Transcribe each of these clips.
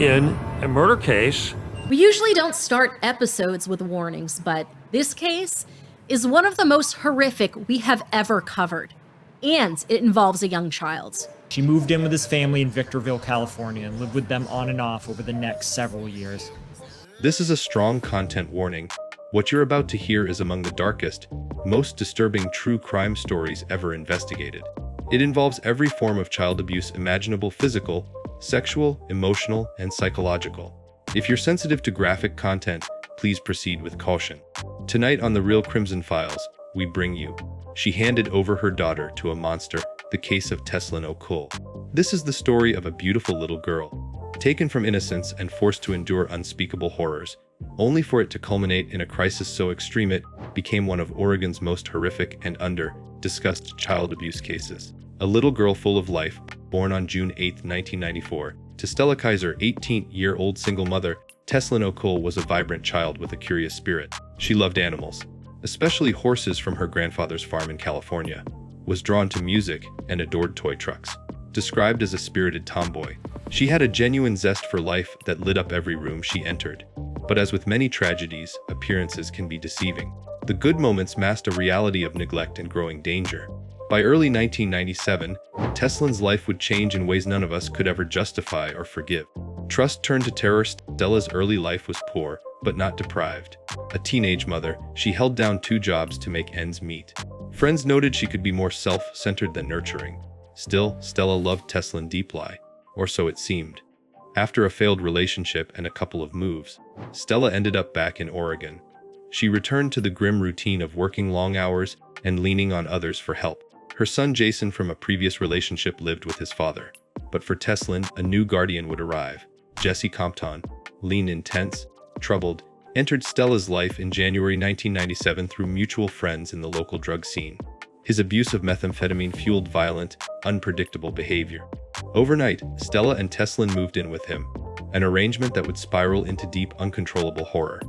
In a murder case, We usually don't start episodes with warnings, but this case is one of the most horrific we have ever covered, and it involves a young child. She moved in with his family in Victorville, California, and lived with them on and off over the next several years. This is a strong content warning. What you're about to hear is among the darkest, most disturbing true crime stories ever investigated. It involves every form of child abuse imaginable: physical, sexual, emotional, and psychological. If you're sensitive to graphic content, please proceed with caution. Tonight on The Real Crimson Files, we bring you She Handed Over Her Daughter to a Monster, the Case of Tesslyn O'Cull. This is the story of a beautiful little girl, taken from innocence and forced to endure unspeakable horrors, only for it to culminate in a crisis so extreme it became one of Oregon's most horrific and under-discussed child abuse cases. A little girl full of life, born on June 8, 1994, to Stella Kaiser, 18-year-old single mother, Tesslyn O'Cull was a vibrant child with a curious spirit. She loved animals, especially horses from her grandfather's farm in California, was drawn to music, and adored toy trucks. Described as a spirited tomboy, she had a genuine zest for life that lit up every room she entered. But as with many tragedies, appearances can be deceiving. The good moments masked a reality of neglect and growing danger. By early 1997, Tesslyn's life would change in ways none of us could ever justify or forgive. Trust turned to terror. Stella's early life was poor, but not deprived. A teenage mother, she held down 2 jobs to make ends meet. Friends noted she could be more self-centered than nurturing. Still, Stella loved Tesslyn deeply, or so it seemed. After a failed relationship and a couple of moves, Stella ended up back in Oregon. She returned to the grim routine of working long hours and leaning on others for help. Her son Jason from a previous relationship lived with his father. But for Tesslyn, a new guardian would arrive. Jesse Compton, lean, intense, troubled, entered Stella's life in January 1997 through mutual friends in the local drug scene. His abuse of methamphetamine fueled violent, unpredictable behavior. Overnight, Stella and Tesslyn moved in with him, an arrangement that would spiral into deep, uncontrollable horror.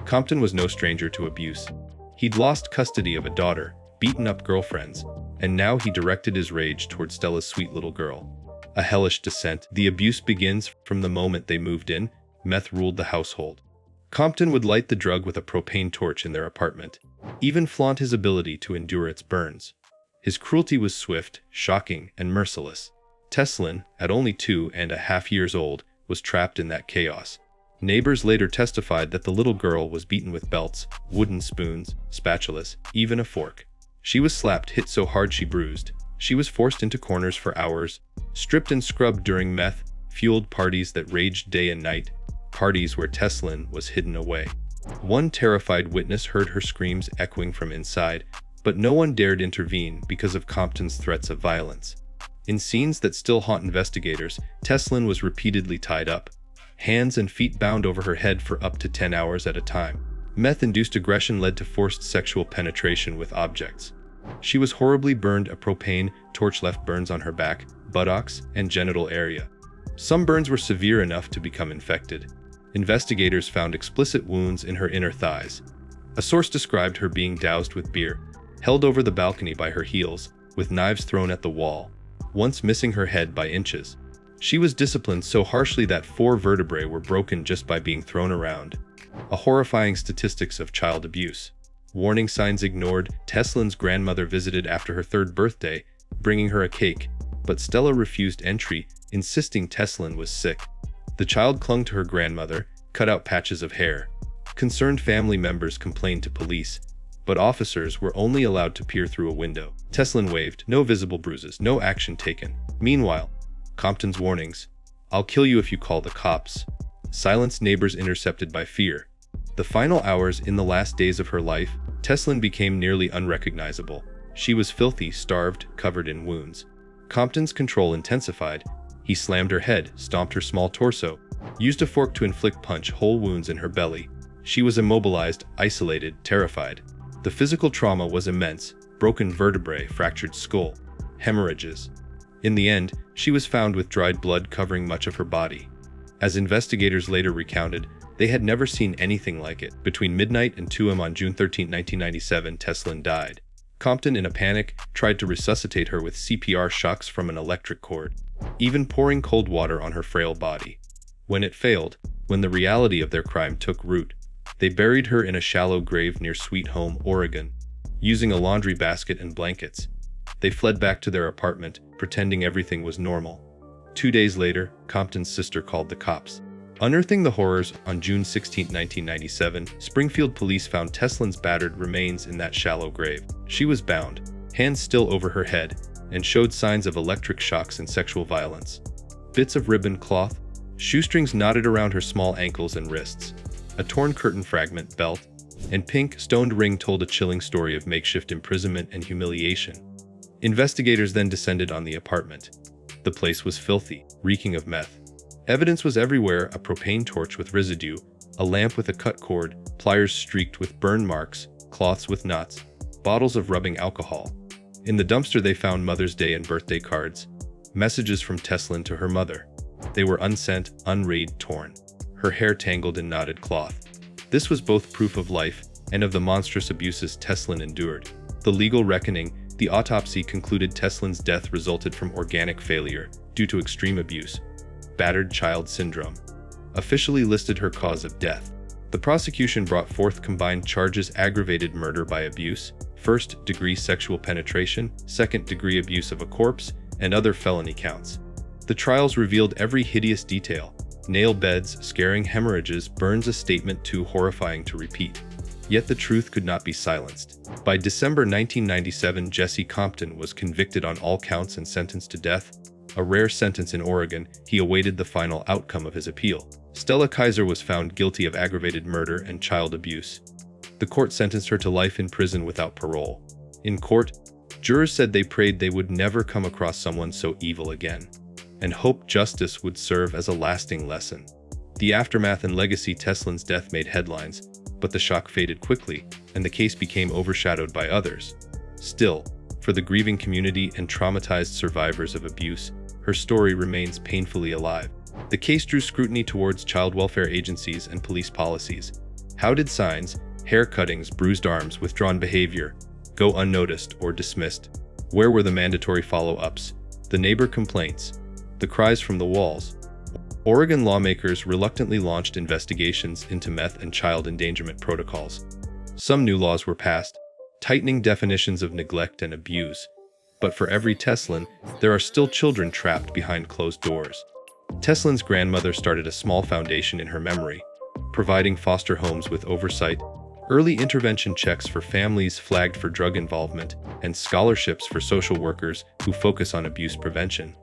Compton was no stranger to abuse. He'd lost custody of a daughter, beaten up girlfriends, and now he directed his rage toward Stella's sweet little girl. A hellish descent. The abuse begins from the moment they moved in. Meth ruled the household. Compton would light the drug with a propane torch in their apartment, even flaunt his ability to endure its burns. His cruelty was swift, shocking, and merciless. Tesslyn, at only 2.5 years old, was trapped in that chaos. Neighbors later testified that the little girl was beaten with belts, wooden spoons, spatulas, even a fork. She was slapped, hit so hard she bruised. She was forced into corners for hours, stripped and scrubbed during meth-fueled parties that raged day and night, parties where Tesslyn was hidden away. One terrified witness heard her screams echoing from inside, but no one dared intervene because of Compton's threats of violence. In scenes that still haunt investigators, Tesslyn was repeatedly tied up, hands and feet bound over her head for up to 10 hours at a time. Meth-induced aggression led to forced sexual penetration with objects. She was horribly burned. A propane torch left burns on her back, buttocks, and genital area. Some burns were severe enough to become infected. Investigators found explicit wounds in her inner thighs. A source described her being doused with beer, held over the balcony by her heels, with knives thrown at the wall, once missing her head by inches. She was disciplined so harshly that 4 vertebrae were broken just by being thrown around. A horrifying statistics of child abuse. Warning signs ignored. Tesslyn's grandmother visited after her 3rd birthday, bringing her a cake, but Stella refused entry, insisting Tesslyn was sick. The child clung to her grandmother, cut out patches of hair. Concerned family members complained to police, but officers were only allowed to peer through a window. Tesslyn waved. No visible bruises, no action taken. Meanwhile, Compton's warnings, "I'll kill you if you call the cops," silenced neighbors intercepted by fear. The final hours in the last days of her life, Tesslyn became nearly unrecognizable. She was filthy, starved, covered in wounds. Compton's control intensified. He slammed her head, stomped her small torso, used a fork to inflict punch-hole wounds in her belly. She was immobilized, isolated, terrified. The physical trauma was immense: broken vertebrae, fractured skull, hemorrhages. In the end, she was found with dried blood covering much of her body. As investigators later recounted, they had never seen anything like it. Between midnight and 2 a.m. on June 13, 1997, Tesslyn died. Compton, in a panic, tried to resuscitate her with CPR shocks from an electric cord, even pouring cold water on her frail body. When it failed, when the reality of their crime took root, they buried her in a shallow grave near Sweet Home, Oregon, using a laundry basket and blankets. They fled back to their apartment, pretending everything was normal. 2 days later, Compton's sister called the cops. Unearthing the horrors, on June 16, 1997, Springfield police found Tesslyn's battered remains in that shallow grave. She was bound, hands still over her head, and showed signs of electric shocks and sexual violence. Bits of ribbon cloth, shoestrings knotted around her small ankles and wrists, a torn curtain fragment, belt, and pink, stoned ring told a chilling story of makeshift imprisonment and humiliation. Investigators then descended on the apartment. The place was filthy, reeking of meth. Evidence was everywhere: a propane torch with residue, a lamp with a cut cord, pliers streaked with burn marks, cloths with knots, bottles of rubbing alcohol. In the dumpster they found Mother's Day and birthday cards, messages from Tesslyn to her mother. They were unsent, unread, torn, her hair tangled in knotted cloth. This was both proof of life and of the monstrous abuses Tesslyn endured. The legal reckoning: the autopsy concluded Tesslyn's death resulted from organic failure due to extreme abuse. Battered child syndrome officially listed her cause of death. The prosecution brought forth combined charges: aggravated murder by abuse, first-degree sexual penetration, second-degree abuse of a corpse, and other felony counts. The trials revealed every hideous detail: nail beds, scarring hemorrhages, burns, a statement too horrifying to repeat. Yet the truth could not be silenced. By December 1997, Jesse Compton was convicted on all counts and sentenced to death. A rare sentence in Oregon, he awaited the final outcome of his appeal. Stella Kaiser was found guilty of aggravated murder and child abuse. The court sentenced her to life in prison without parole. In court, jurors said they prayed they would never come across someone so evil again, and hoped justice would serve as a lasting lesson. The aftermath and legacy: Tesslyn's death made headlines, but the shock faded quickly, and the case became overshadowed by others. Still, for the grieving community and traumatized survivors of abuse, her story remains painfully alive. The case drew scrutiny towards child welfare agencies and police policies. How did signs, hair cuttings, bruised arms, withdrawn behavior go unnoticed or dismissed? Where were the mandatory follow-ups, the neighbor complaints, the cries from the walls? Oregon lawmakers reluctantly launched investigations into meth and child endangerment protocols. Some new laws were passed, tightening definitions of neglect and abuse. But for every Tesslyn, there are still children trapped behind closed doors. Tesslyn's grandmother started a small foundation in her memory, providing foster homes with oversight, early intervention checks for families flagged for drug involvement, and scholarships for social workers who focus on abuse prevention.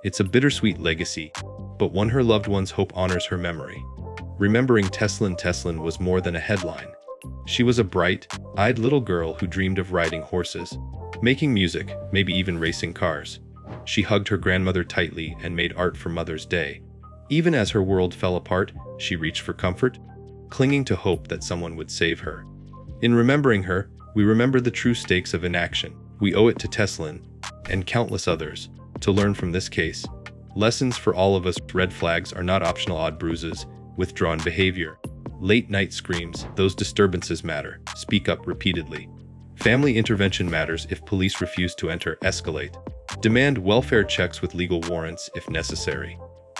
It's a bittersweet legacy, but one her loved ones hope honors her memory. Remembering Tesslyn was more than a headline. She was a bright-eyed little girl who dreamed of riding horses, making music, maybe even racing cars. She hugged her grandmother tightly and made art for Mother's Day. Even as her world fell apart, she reached for comfort, clinging to hope that someone would save her. In remembering her, we remember the true stakes of inaction. We owe it to Tesslyn, and countless others, to learn from this case. Lessons for all of us: red flags are not optional, odd bruises, withdrawn behavior, late night screams, those disturbances matter. Speak up repeatedly. Family intervention matters if police refuse to enter. Escalate. Demand welfare checks with legal warrants if necessary.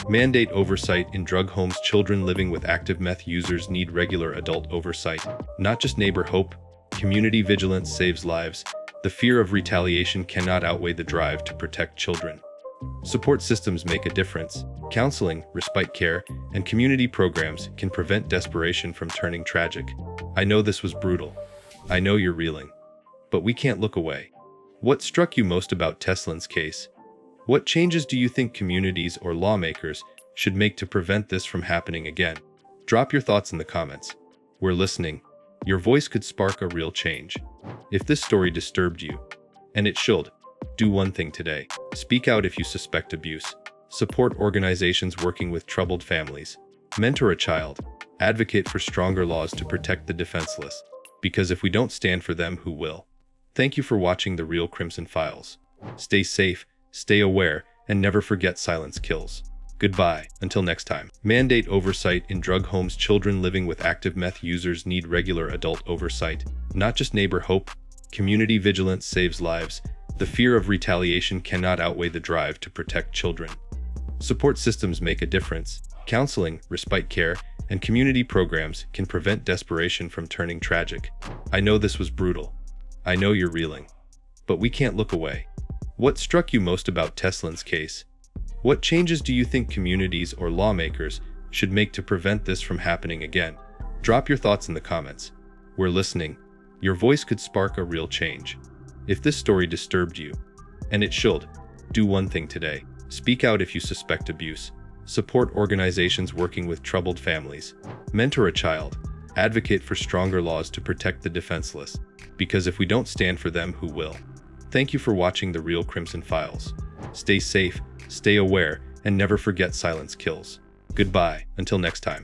Mandate oversight in drug homes. Children living with active meth users need regular adult oversight, not just neighbor hope. Community vigilance saves lives. The fear of retaliation cannot outweigh the drive to protect children. Support systems make a difference. Counseling, respite care, and community programs can prevent desperation from turning tragic. I know this was brutal. I know you're reeling. But we can't look away. What struck you most about Tesslyn's case? What changes do you think communities or lawmakers should make to prevent this from happening again? Drop your thoughts in the comments. We're listening. Your voice could spark a real change. If this story disturbed you, and it should, do one thing today. Speak out if you suspect abuse. Support organizations working with troubled families. Mentor a child. Advocate for stronger laws to protect the defenseless. Because if we don't stand for them, who will? Thank you for watching The Real Crimson Files. Stay safe, stay aware, and never forget silence kills. Goodbye, until next time. Mandate oversight in drug homes. Children living with active meth users need regular adult oversight, not just neighbor hope. Community vigilance saves lives. The fear of retaliation cannot outweigh the drive to protect children. Support systems make a difference. Counseling, respite care, and community programs can prevent desperation from turning tragic. I know this was brutal. I know you're reeling. But we can't look away. What struck you most about Tesslyn's case? What changes do you think communities or lawmakers should make to prevent this from happening again? Drop your thoughts in the comments. We're listening. Your voice could spark a real change. If this story disturbed you, and it should, do one thing today. Speak out if you suspect abuse. Support organizations working with troubled families. Mentor a child. Advocate for stronger laws to protect the defenseless. Because if we don't stand for them, who will? Thank you for watching The Real Crimson Files. Stay safe, stay aware, and never forget silence kills. Goodbye, until next time.